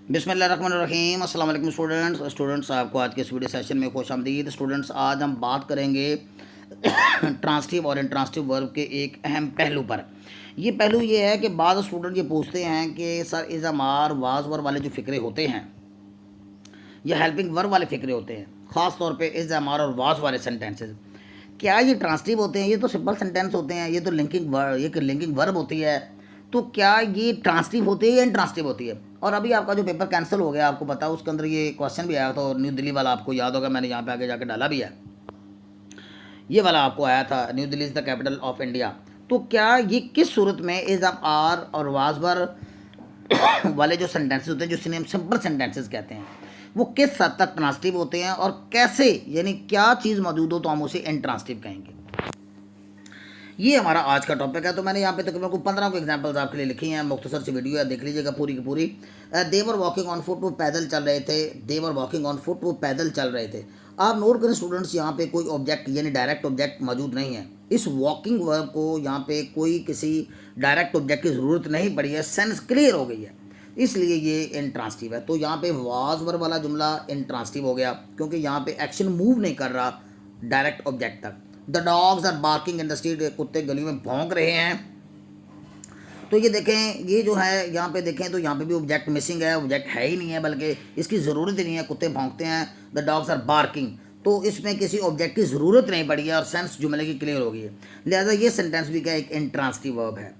बिस्मिल्लाहिर्रहमानिर्रहीम। अस्सलाम वालेकुम स्टूडेंट्स आपको आज के इस वीडियो सेशन में खुश आमदीद। स्टूडेंट्स, आज हम बात करेंगे ट्रांसटिव और इंट्रांसटिव वर्ब के एक अहम पहलू पर। ये पहलू ये है कि बाद स्टूडेंट ये पूछते हैं कि sir is am are was verb वाले जो फ़िक्रे होते हैं या हेल्पिंग वर्ब वाले फ़िक्रे होते हैं, ख़ास तौर पे इज़ अमार और वाज वाले सेंटेंसेस, क्या ये ट्रांसटिव होते हैं? ये तो सिंपल सेंटेंस होते हैं, ये तो लिंकिंग वर्ब होती है। तो क्या ये ट्रांसटिव होती है या इंट्रांसटिव होती है? और अभी आपका जो पेपर कैंसिल हो गया, आपको पता है, उसके अंदर ये क्वेश्चन भी आया था और न्यू दिल्ली वाला आपको याद होगा, मैंने यहाँ पे आगे जाके डाला भी है। ये वाला आपको आया था, new Delhi is the capital of India. तो क्या ये किस सूरत में इज़ अब आर और वाज वर्ब वाले जो सेंटेंसेस होते हैं, जो सिंपल सेंटेंसेस कहते हैं, वो किस हद तक ट्रांसटिव होते हैं और कैसे, यानी क्या चीज़ मौजूद हो तो हम उसे इंट्रांसटिव कहेंगे। ये हमारा आज का टॉपिक है। तो मैंने यहाँ पे तकरीबन को 15 को एग्जांपल्स आपके लिए लिखी हैं, मुख्तसर सी वीडियो है, देख लीजिएगा पूरी की पूरी। देवर वॉकिंग ऑन फुट, वो पैदल चल रहे थे। देवर वॉकिंग ऑन फुट, वो पैदल चल रहे थे। आप नोट करें स्टूडेंट्स, यहाँ पे कोई ऑब्जेक्ट यानी डायरेक्ट ऑब्जेक्ट मौजूद नहीं है। इस वॉकिंग वर्ब को यहाँ पे कोई किसी डायरेक्ट ऑब्जेक्ट की ज़रूरत नहीं पड़ी है, सेंस क्लियर हो गई है, इसलिए ये इंट्रांसटिव है। तो यहाँ पे वाज वर्ब वाला जुमला इंट्रांसटिव हो गया, क्योंकि यहाँ पे एक्शन मूव नहीं कर रहा डायरेक्ट ऑब्जेक्ट तक। The dogs are barking in the street, कुत्ते गलियों में भौंक रहे हैं। तो ये देखें, ये जो है यहाँ पे देखें तो यहाँ पे भी ऑब्जेक्ट मिसिंग है, ऑब्जेक्ट है ही नहीं है, बल्कि इसकी ज़रूरत ही नहीं है। कुत्ते भौंकते हैं, द डॉग्स आर बार्किंग, तो इसमें किसी ऑब्जेक्ट की ज़रूरत नहीं पड़ी है और सेंस जुमले की क्लियर हो गई है। लिहाजा ये सेंटेंस भी क्या एक इंट्रांसटिव वर्ब है।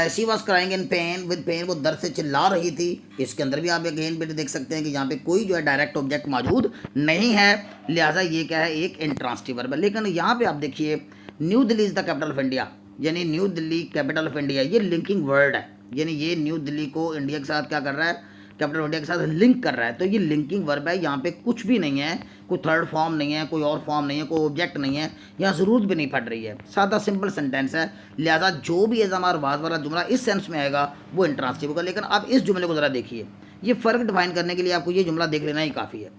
She was crying in pain, with pain, वो दर्द से चिल्ला रही थी। इसके अंदर भी आप अगेन बेटे देख सकते हैं कि यहाँ पे कोई जो है डायरेक्ट ऑब्जेक्ट मौजूद नहीं है, लिहाजा ये क्या है एक इंट्रांसटिव वर्ब है। लेकिन यहाँ पे आप देखिए, new Delhi is the capital of India, यानी new Delhi capital of India, ये लिंकिंग वर्ड है, यानी ये न्यू दिल्ली को इंडिया के साथ क्या कर रहा है, कैपिटल ऑफ इंडिया के साथ लिंक कर रहा है। तो ये लिंकिंग वर्ब है, यहाँ पे कुछ भी नहीं है, कोई थर्ड फॉर्म नहीं है, कोई और फॉर्म नहीं है, कोई ऑब्जेक्ट नहीं है, यहाँ ज़रूरत भी नहीं पड़ रही है, सादा सिंपल सेंटेंस है। लिहाजा जो भी एज़ अमार वाज वाला जुमला इस सेंस में आएगा वो इंट्रांसटिव होगा। लेकिन अब इस जुमले को ज़रा देखिए, ये फ़र्क डिफाइन करने के लिए आपको ये जुमला देख लेना ही काफ़ी है।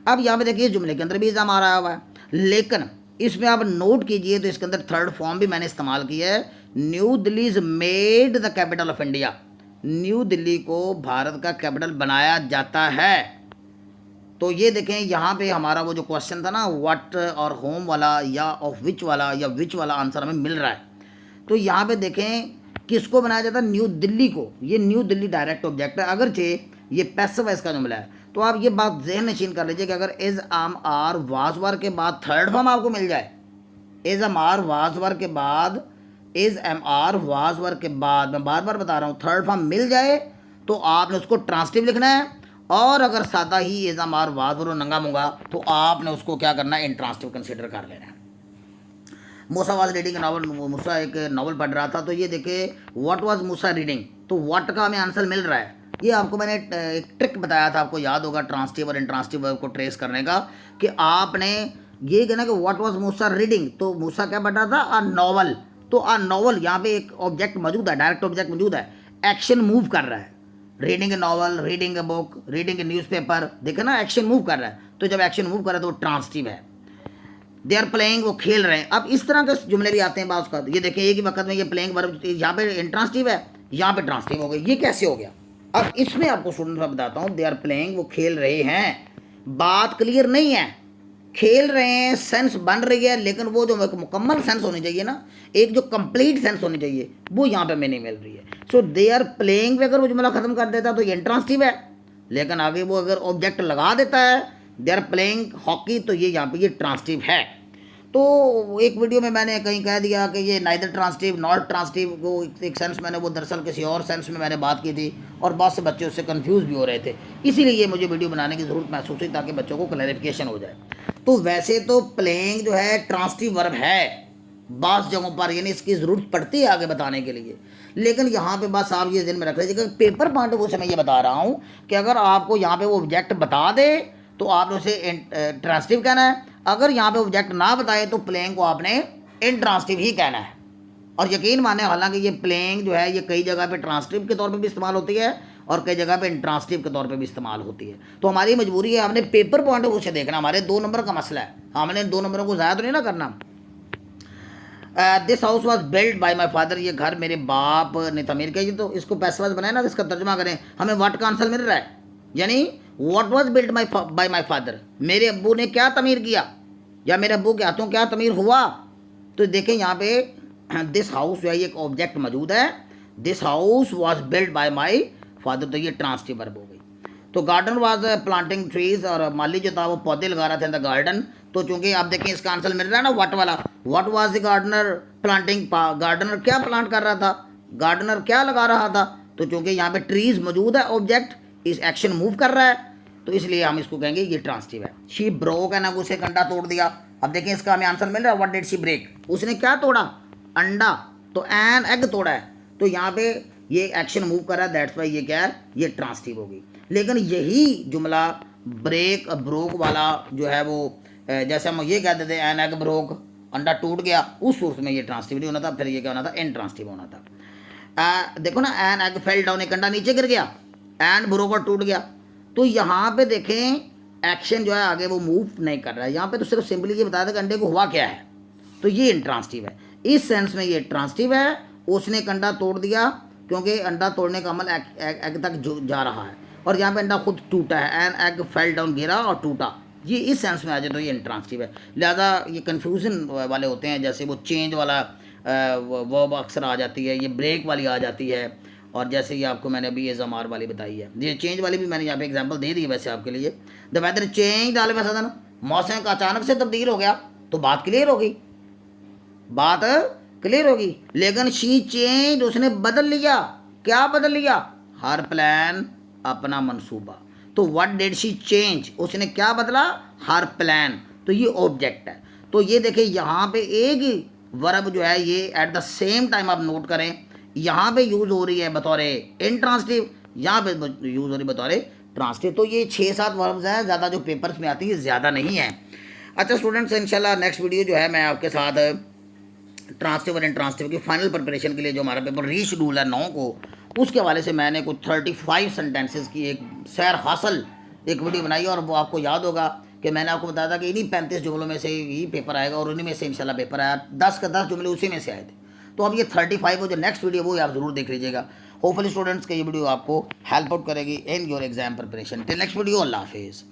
अब यहाँ पे देखिए, जुमले के अंदर भी एज़ अमार आया हुआ है, लेकिन इसमें आप नोट कीजिए तो इसके अंदर थर्ड फॉर्म भी मैंने इस्तेमाल किया है, new Delhi is made the capital of India, new Delhi को भारत का कैपिटल बनाया जाता है। तो ये देखें, यहाँ पे हमारा वो जो क्वेश्चन था ना, व्हाट और होम वाला या ऑफ विच वाला या विच वाला आंसर हमें मिल रहा है। तो यहाँ पे देखें, किसको बनाया जाता है, न्यू दिल्ली को। ये न्यू दिल्ली डायरेक्ट ऑब्जेक्ट है, अगरचे ये पैसिव वॉइस का जुमला है। तो आप ये बात ज़हन नशीन कर लीजिए कि अगर इज़ आम आर वाज वर के बाद थर्ड फॉर्म आपको मिल जाए, is am are was were के बाद, is am are was were के बाद, मैं बार बार बता रहा हूँ, थर्ड फॉर्म मिल जाए तो आपने उसको ट्रांसटिव लिखना है। और अगर सादा ही is am are was were नंगा मुंगा, तो आपने उसको क्या करना है, इंट्रांसटिव कंसिडर कर लेना है। मूसा वाज रीडिंग नावल, मूसा एक नावल पढ़ रहा था। तो ये देखे, व्हाट वाज मूसा रीडिंग, तो व्हाट का हमें आंसर मिल रहा है। ये आपको मैंने एक ट्रिक बताया था, आपको याद होगा, ट्रांसटिव और इंट्रांसटिव वर्ब को ट्रेस करने का, कि आपने ये कहना कि व्हाट वाज मूसा रीडिंग, तो मूसा क्या पढ़ रहा था, अ नॉवल। तो अ नॉवल, यहाँ पे एक ऑब्जेक्ट मौजूद है, डायरेक्ट ऑब्जेक्ट मौजूद है, एक्शन मूव कर रहा है। Reading A novel, reading a book, reading A newspaper, देखे ना, एक्शन मूव कर रहा है। तो जब एक्शन मूव कर रहा है तो वो ट्रांसटिव है। दे आर प्लेइंग, वो खेल रहे हैं। अब इस तरह के जुमले भी आते हैं बात का। ये देखिए, एक ही वक्त में ये प्लेइंग वर्ब यहाँ पे इंट्रांसटिव है, यहाँ पे ट्रांसटिव हो गई, ये कैसे हो गया? अब इसमें आपको स्टूडेंट मैं बताता हूँ, दे आर प्लेइंग, वो खेल रहे हैं, बात क्लियर नहीं है, खेल रहे हैं सेंस बन रही है, लेकिन वो जो मुकम्मल सेंस होनी चाहिए ना, एक जो कंप्लीट सेंस होनी चाहिए, वो यहाँ पे हमें नहीं मिल रही है। सो दे आर प्लेइंग पे अगर वो जुमला खत्म कर देता तो ये इंट्रांसटिव है, लेकिन आगे वो अगर ऑब्जेक्ट लगा देता है, दे आर प्लेइंग हॉकी, तो ये यहाँ पे ये ट्रांसटिव है। तो एक वीडियो में मैंने कहीं कह दिया कि ये नाइदर ट्रांसटिव नॉट ट्रांसटिव को एक सेंस मैंने, वो दरअसल किसी और सेंस में मैंने बात की थी, और बहुत से बच्चे उससे कंफ्यूज भी हो रहे थे। इसीलिए ये मुझे वीडियो बनाने की ज़रूरत महसूस हुई, ताकि बच्चों को क्लैरिफिकेशन हो जाए। तो वैसे तो प्लेइंग जो है ट्रांसटिव वर्ब है बास जगहों पर, यानी इसकी ज़रूरत पड़ती है आगे बताने के लिए, लेकिन यहाँ पे बस आप ये ध्यान में रख लीजिएगा, पेपर पॉइंट ऑफ व्यू से मैं ये बता रहा हूँ कि अगर आपको यहाँ पे वो ऑब्जेक्ट बता दे तो आपने उसे ट्रांसटिव कहना है, अगर यहाँ पे ऑब्जेक्ट ना बताए तो प्लेइंग को आपने इंट्रांसटिव ही कहना है। और यकीन माने, हालांकि ये प्लेइंग जो है ये कई जगह पे ट्रांसटिव के तौर पे भी इस्तेमाल होती है और कई जगह पे इंट्रांसटिव के तौर पे भी इस्तेमाल होती है। तो हमारी मजबूरी है, हमने पेपर पॉइंट ऑफ व्यू से देखना, हमारे 2 नंबर का मसला है, हमने 2 नंबरों को ज़्यादा तो नहीं ना करना। This house was build by my father, ये घर मेरे बाप ने तमीर किया। तो इसको पैसिव वॉइस बनाए ना, तो इसका तर्जुमा करें, हमें व्हाट का आंसर मिल रहा है, यानी what was built by my father, मेरे अब्बू ने क्या तमीर किया या मेरे अब्बू के हाथों क्या तमीर हुआ। तो देखें यहाँ पे दिस हाउस जो है ये एक ऑब्जेक्ट मौजूद है, this house was built by my father, तो ये ट्रांसटिव वर्ब हो गई। तो गार्डन वाज प्लांटिंग ट्रीज, और माली जो था वो पौधे लगा रहा था इन द गार्डन। तो चूंकि आप देखें इसका आंसर मिल रहा है ना व्हाट वाला, what was the gardener planting, gardener क्या प्लांट कर रहा था, गार्डनर क्या लगा रहा था। तो चूंकि यहाँ पे ट्रीज मौजूद है, ऑब्जेक्ट इस एक्शन मूव कर रहा है, तो इसलिए हम इसको कहेंगे ये ट्रांसटिव है। शी ब्रोक है ना, उसे अंडा तोड़ दिया। अब देखें इसका हमें आंसर मिल रहा है व्हाट डिड शी ब्रेक, उसने क्या तोड़ा, अंडा, तो एन एग तोड़ा है। तो यहाँ पे ये एक्शन मूव कर रहा है, दैट्स वाई ये क्या है, ये ट्रांसटिव होगी। लेकिन यही जुमला ब्रेक ब्रोक वाला जो है वो जैसे हम ये कह देते हैं एन एग ब्रोक, अंडा टूट गया, उस सोर्स में ये ट्रांसटिव नहीं होना था, फिर ये क्या होना था, इन ट्रांसटिव होना था। देखो ना, एन एग फेल डाउन, एक अंडा नीचे गिर गया, एन ब्रोक और टूट गया। तो यहाँ पे देखें एक्शन जो है आगे वो मूव नहीं कर रहा है, यहाँ पे तो सिर्फ सिंपली ये बताया था कि अंडे को हुआ क्या है, तो ये इंट्रांसटिव है। इस सेंस में ये ट्रांसटिव है, उसने एक अंडा तोड़ दिया, क्योंकि अंडा तोड़ने का अमल एग तक जा रहा है, और यहाँ पे अंडा खुद टूटा है, एन एग फेल डाउन, गिरा और टूटा, ये इस सेंस में आ जाए तो ये इंट्रांसटिव है। लिहाजा ये कन्फ्यूजन वाले होते हैं, जैसे वो चेंज वाला वर्ब अक्सर आ जाती है, ये ब्रेक वाली आ जाती है, और जैसे ये आपको मैंने अभी ये जमार वाली बताई है, ये चेंज वाली भी मैंने यहाँ पे एग्जांपल दे दी है वैसे आपके लिए। The weather change all of a sudden, मौसम का अचानक से तब्दील हो गया, तो बात क्लियर होगी, बात क्लियर होगी। लेकिन शी चेंज, उसने बदल लिया, क्या बदल लिया, हर प्लान, अपना मंसूबा। तो व्हाट डिड शी चेंज, उसने क्या बदला, हर प्लान, तो ये ऑब्जेक्ट है। तो ये देखिए यहाँ पे एक ही वर्ब जो है ये एट द सेम टाइम आप नोट करें, यहाँ पे यूज़ हो रही है बतौर इंट्रांसटिव, यहाँ पे यूज़ हो रही है बतौर ट्रांसटिव। तो ये 6-7 वर्ब्स हैं, ज़्यादा जो पेपर्स में आती है ज़्यादा नहीं है। अच्छा स्टूडेंट्स, इंशाल्लाह नेक्स्ट वीडियो जो है मैं आपके साथ ट्रांसटिव और इंट्रांसटिव की फाइनल प्रिपरेशन के लिए जो हमारा पेपर रीशेड्यूल है 9 को, उसके हवाले से मैंने कुछ 35 सेंटेंसेस की एक सैर हासिल एक वीडियो बनाई, और वो आपको याद होगा कि मैंने आपको बताया था कि इन्हीं 35 जुमलों में से ही पेपर आएगा, और उन्हीं में से इंशाल्लाह पेपर आया, 10 के 10 जुमले उसी में से आए थे। तो अब ये 35 हो, जो नेक्स्ट वीडियो वो आप ज़रूर देख लीजिएगा। होपफुली स्टूडेंट्स के ये वीडियो आपको हेल्प आउट करेगी in your exam preparation. Till next video, अल्लाह हाफिज़।